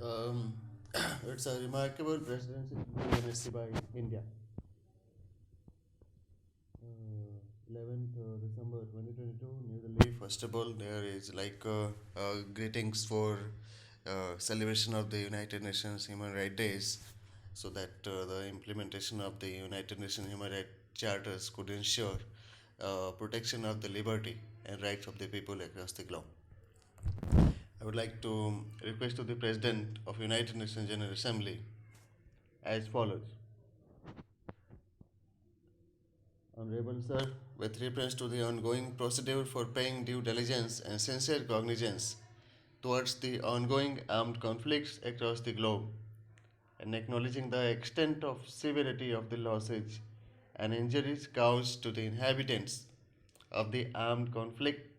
Um, it's a remarkable presidency presidency by India. 11th December 2022, New Delhi. First of all, there is greetings for celebration of the United Nations Human Rights Days, so that the implementation of the United Nations Human Rights Charters could ensure protection of the liberty and rights of the people across the globe. I would like to request to the President of United Nations General Assembly as follows. Honourable Sir, with reference to the ongoing procedure for paying due diligence and sincere cognizance towards the ongoing armed conflicts across the globe, and acknowledging the extent of severity of the losses and injuries caused to the inhabitants of the armed conflict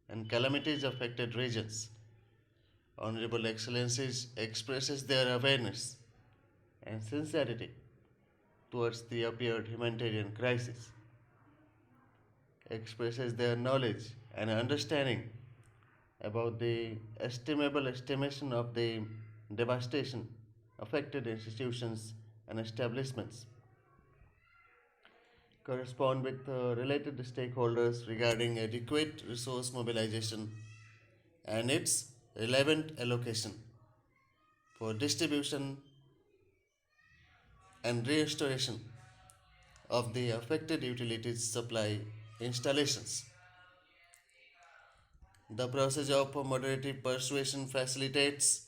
and calamities affected regions, Honourable Excellencies expresses their awareness and sincerity towards the appeared humanitarian crisis, expresses their knowledge and understanding about the estimable estimation of the devastation affected institutions and establishments, correspond with related stakeholders regarding adequate resource mobilization and its relevant allocation for distribution and restoration of the affected utilities supply installations. The process of moderative persuasion facilitates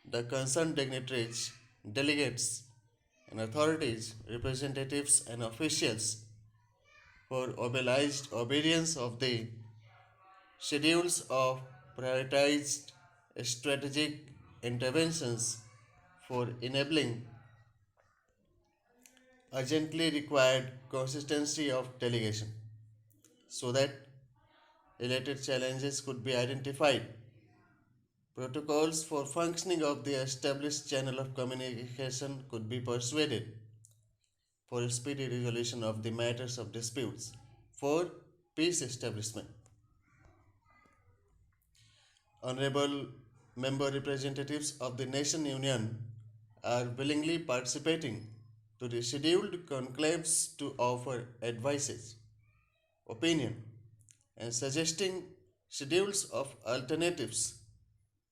the concerned dignitaries, delegates, and authorities, representatives, and officials for obelized obedience of the schedules of prioritized strategic interventions for enabling urgently required consistency of delegation so that related challenges could be identified. Protocols for functioning of the established channel of communication could be persuaded for speedy resolution of the matters of disputes for peace establishment. Honorable member representatives of the Nation Union are willingly participating to the scheduled conclaves to offer advices, opinion, and suggesting schedules of alternatives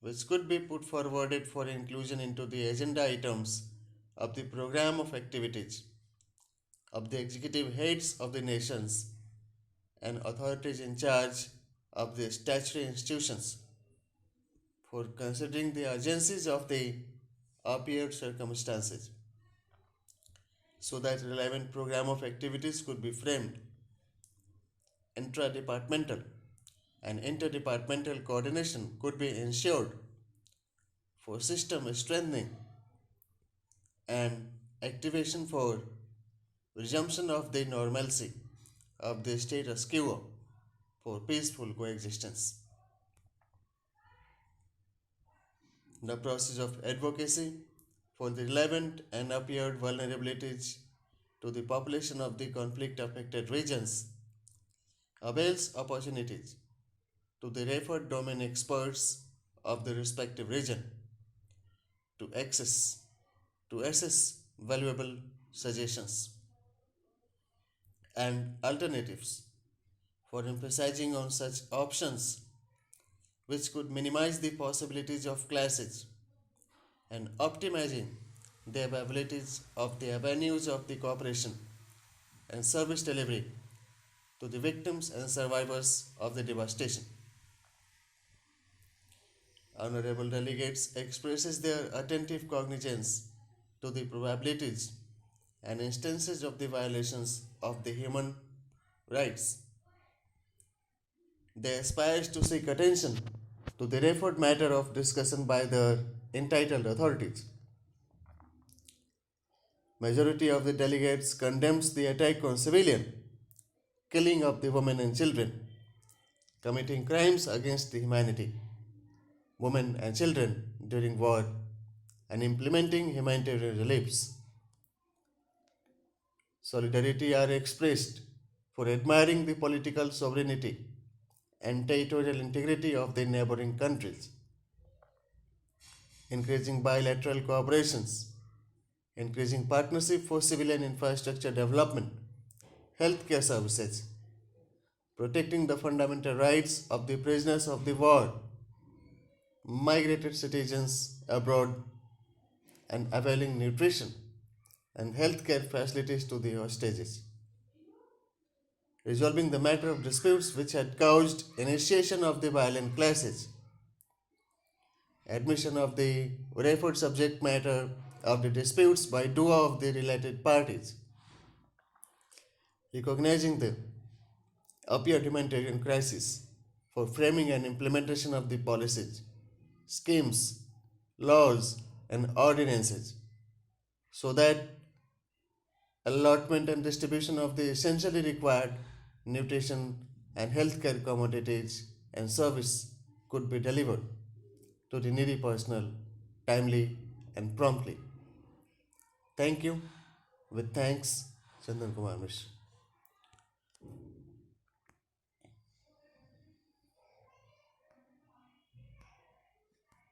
which could be put forwarded for inclusion into the agenda items of the program of activities of the executive heads of the nations and authorities in charge of the statutory institutions for considering the urgencies of the appeared circumstances so that relevant program of activities could be framed. Intra-departmental and interdepartmental coordination could be ensured for system strengthening and activation for resumption of the normalcy of the status quo for peaceful coexistence. The process of advocacy for the relevant and appeared vulnerabilities to the population of the conflict affected regions avails opportunities to the referred domain experts of the respective region to access to assess valuable suggestions and alternatives for emphasizing on such options which could minimize the possibilities of clashes and optimizing the abilities of the avenues of the cooperation and service delivery to the victims and survivors of the devastation. Honorable delegates expresses their attentive cognizance to the probabilities and instances of the violations of the human rights. They aspire to seek attention to the referred matter of discussion by the entitled authorities. Majority of the delegates condemns the attack on civilian, killing of the women and children, committing crimes against the humanity, women and children during war, and implementing humanitarian reliefs. Solidarity are expressed for admiring the political sovereignty and territorial integrity of the neighboring countries. increasing bilateral cooperations, increasing partnership for civilian infrastructure development, healthcare services, protecting the fundamental rights of the prisoners of the war, migrated citizens abroad, and availing nutrition and healthcare facilities to the hostages, resolving the matter of disputes which had caused initiation of the violent clashes, admission of the referred subject matter of the disputes by two of the related parties, recognizing the appeared humanitarian crisis for framing and implementation of the policies, schemes, laws, and ordinances, so that allotment and distribution of the essentially required nutrition and healthcare commodities and service could be delivered to the needy personnel timely and promptly. Thank you. With thanks, Chandan Kumar Mishra.